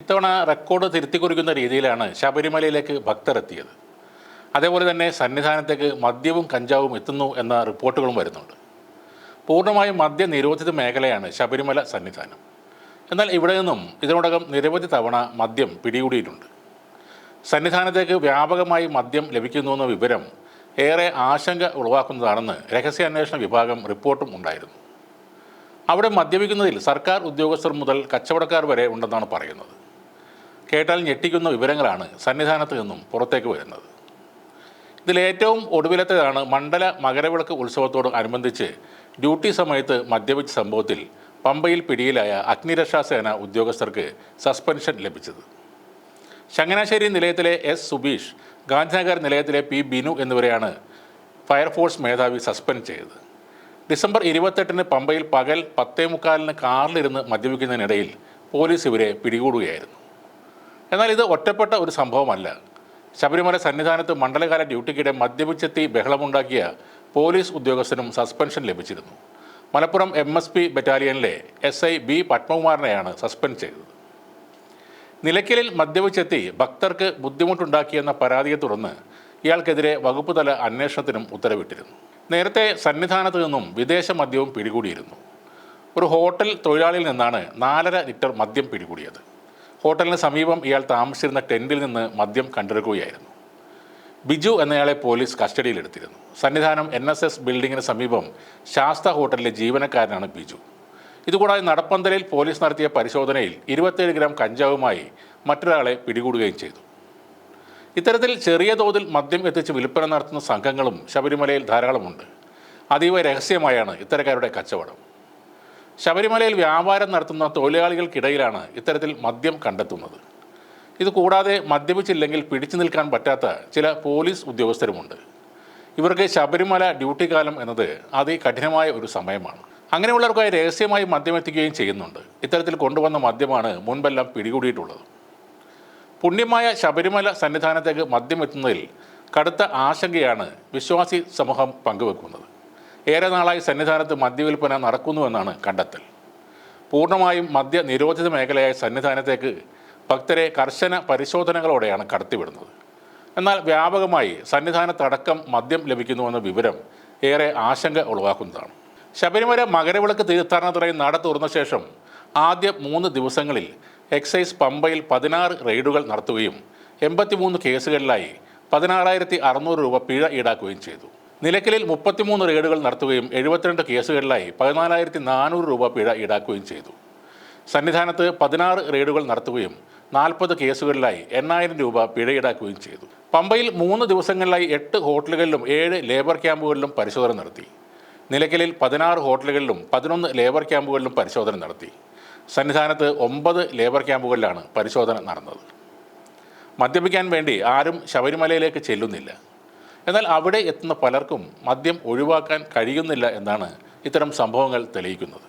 ഇത്തവണ റെക്കോർഡ് തിരുത്തിക്കുറിക്കുന്ന രീതിയിലാണ് ശബരിമലയിലേക്ക് ഭക്തരെത്തിയത്. അതേപോലെ തന്നെ സന്നിധാനത്തേക്ക് മദ്യവും കഞ്ചാവും എത്തുന്നു എന്ന റിപ്പോർട്ടുകളും വരുന്നുണ്ട്. പൂർണ്ണമായും മദ്യ നിരോധിത മേഖലയാണ് ശബരിമല സന്നിധാനം. എന്നാൽ ഇവിടെ നിന്നും ഇതിനോടകം നിരവധി തവണ മദ്യം പിടികൂടിയിട്ടുണ്ട്. സന്നിധാനത്തേക്ക് വ്യാപകമായി മദ്യം ലഭിക്കുന്നുവെന്ന വിവരം ഏറെ ആശങ്ക ഉളവാക്കുന്നതാണെന്ന് രഹസ്യാന്വേഷണ വിഭാഗം റിപ്പോർട്ടും ഉണ്ടായിരുന്നു. അവിടെ മദ്യപിക്കുന്നതിൽ സർക്കാർ ഉദ്യോഗസ്ഥർ മുതൽ കച്ചവടക്കാർ വരെ ഉണ്ടെന്നാണ് പറയുന്നത്. കേട്ടാൽ ഞെട്ടിക്കുന്ന വിവരങ്ങളാണ് സന്നിധാനത്ത് നിന്നും പുറത്തേക്ക് വരുന്നത്. ഇതിലേറ്റവും ഒടുവിലത്തേതാണ് മണ്ഡല മകരവിളക്ക് ഉത്സവത്തോട് അനുബന്ധിച്ച് ഡ്യൂട്ടി സമയത്ത് മദ്യപിച്ച സംഭവത്തിൽ പമ്പയിൽ പിടിയിലായ അഗ്നിരക്ഷാസേന ഉദ്യോഗസ്ഥർക്ക് സസ്പെൻഷൻ ലഭിച്ചത്. ചങ്ങനാശ്ശേരി നിലയത്തിലെ എസ് സുബീഷ്, ഗാന്ധിനഗർ നിലയത്തിലെ പി ബിനു എന്നിവരെയാണ് ഫയർഫോഴ്സ് മേധാവി സസ്പെൻഡ് ചെയ്തത്. ഡിസംബർ 28-ന് പമ്പയിൽ പകൽ 10:45-ന് കാറിലിരുന്ന് മദ്യപിക്കുന്നതിനിടയിൽ പോലീസ് ഇവരെ പിടികൂടുകയായിരുന്നു. എന്നാൽ ഇത് ഒറ്റപ്പെട്ട ഒരു സംഭവമല്ല. ശബരിമല സന്നിധാനത്ത് മണ്ഡലകാല ഡ്യൂട്ടിക്കിടെ മദ്യപിച്ചെത്തി ബഹളമുണ്ടാക്കിയ പോലീസ് ഉദ്യോഗസ്ഥനും സസ്പെൻഷൻ ലഭിച്ചിരുന്നു. മലപ്പുറം MSP ബറ്റാലിയനിലെ SI B പത്മകുമാറിനെയാണ് സസ്പെൻഡ് ചെയ്തത്. നിലയ്ക്കലിൽ മദ്യപിച്ചെത്തി ഭക്തർക്ക് ബുദ്ധിമുട്ടുണ്ടാക്കിയെന്ന പരാതിയെ തുടർന്ന് ഇയാൾക്കെതിരെ വകുപ്പ് തല അന്വേഷണത്തിനും ഉത്തരവിട്ടിരുന്നു. നേരത്തെ സന്നിധാനത്ത് നിന്നും വിദേശ മദ്യവും പിടികൂടിയിരുന്നു. ഒരു ഹോട്ടൽ തൊഴിലാളിയിൽ നിന്നാണ് 4.5 ലിറ്റർ മദ്യം പിടികൂടിയത്. ഹോട്ടലിന് സമീപം ഇയാൾ താമസിച്ചിരുന്ന ടെൻറ്റിൽ നിന്ന് മദ്യം കണ്ടെടുക്കുകയായിരുന്നു. ബിജു എന്നയാളെ പോലീസ് കസ്റ്റഡിയിലെടുത്തിരുന്നു. സന്നിധാനം NSS ബിൽഡിങ്ങിന് സമീപം ശാസ്ത ഹോട്ടലിലെ ജീവനക്കാരനാണ് ബിജു. ഇതുകൂടാതെ നടപ്പന്തലിൽ പോലീസ് നടത്തിയ പരിശോധനയിൽ 27 ഗ്രാം കഞ്ചാവുമായി മറ്റൊരാളെ പിടികൂടുകയും ചെയ്തു. ഇത്തരത്തിൽ ചെറിയ തോതിൽ മദ്യം എത്തിച്ച് വിൽപ്പന നടത്തുന്ന സംഘങ്ങളും ശബരിമലയിൽ ധാരാളമുണ്ട്. അതീവ രഹസ്യമായാണ് ഇത്തരക്കാരുടെ കച്ചവടം. ശബരിമലയിൽ വ്യാപാരം നടത്തുന്ന തൊഴിലാളികൾക്കിടയിലാണ് ഇത്തരത്തിൽ മദ്യം കണ്ടെത്തുന്നത്. ഇതുകൂടാതെ മദ്യപിച്ചില്ലെങ്കിൽ പിടിച്ചു നിൽക്കാൻ പറ്റാത്ത ചില പോലീസ് ഉദ്യോഗസ്ഥരുമുണ്ട്. ഇവർക്ക് ശബരിമല ഡ്യൂട്ടി കാലം എന്നത് അതികഠിനമായ ഒരു സമയമാണ്. അങ്ങനെയുള്ളവർക്കായി രഹസ്യമായി മദ്യം എത്തിക്കുകയും ചെയ്യുന്നുണ്ട്. ഇത്തരത്തിൽ കൊണ്ടുവന്ന മദ്യമാണ് മുൻപെല്ലാം പിടികൂടിയിട്ടുള്ളത്. പുണ്യമായ ശബരിമല സന്നിധാനത്തേക്ക് മദ്യം എത്തുന്നതിൽ കടുത്ത ആശങ്കയാണ് വിശ്വാസി സമൂഹം പങ്കുവെക്കുന്നത്. ഏറെ നാളായി സന്നിധാനത്ത് മദ്യവിൽപ്പന നടക്കുന്നുവെന്നാണ് കണ്ടെത്തൽ. പൂർണ്ണമായും മദ്യ നിരോധിത മേഖലയായ സന്നിധാനത്തേക്ക് ഭക്തരെ കർശന പരിശോധനകളോടെയാണ് കടത്തിവിടുന്നത്. എന്നാൽ വ്യാപകമായി സന്നിധാനത്തടക്കം മദ്യം ലഭിക്കുന്നുവെന്ന വിവരം ഏറെ ആശങ്ക ഉളവാക്കുന്നതാണ്. ശബരിമല മകരവിളക്ക് തീർത്ഥാടനത്തിനായി നട തുറന്ന ശേഷം ആദ്യ 3 ദിവസങ്ങളിൽ എക്സൈസ് പമ്പയിൽ 16 റെയ്ഡുകൾ നടത്തുകയും 83 കേസുകളിലായി 16,600 രൂപ പിഴ ഈടാക്കുകയും ചെയ്തു. നിലയ്ക്കലിൽ 33 റെയ്ഡുകൾ നടത്തുകയും 72 കേസുകളിലായി 14,400 രൂപ പിഴ ഈടാക്കുകയും ചെയ്തു. സന്നിധാനത്ത് 16 റെയ്ഡുകൾ നടത്തുകയും 40 കേസുകളിലായി 8,000 രൂപ പിഴ ഈടാക്കുകയും ചെയ്തു. പമ്പയിൽ 3 ദിവസങ്ങളിലായി 8 ഹോട്ടലുകളിലും 7 ലേബർ ക്യാമ്പുകളിലും പരിശോധന നടത്തി. നിലയ്ക്കലിൽ 16 ഹോട്ടലുകളിലും 11 ലേബർ ക്യാമ്പുകളിലും പരിശോധന നടത്തി. സന്നിധാനത്ത് 9 ലേബർ ക്യാമ്പുകളിലാണ് പരിശോധന നടന്നത്. മദ്യപിക്കാൻ വേണ്ടി ആരും ശബരിമലയിലേക്ക് ചെല്ലുന്നില്ല. എന്നാൽ അവിടെ എത്തുന്ന പലർക്കും മദ്യം ഒഴിവാക്കാൻ കഴിയുന്നില്ല എന്നാണ് ഇത്തരം സംഭവങ്ങൾ തെളിയിക്കുന്നത്.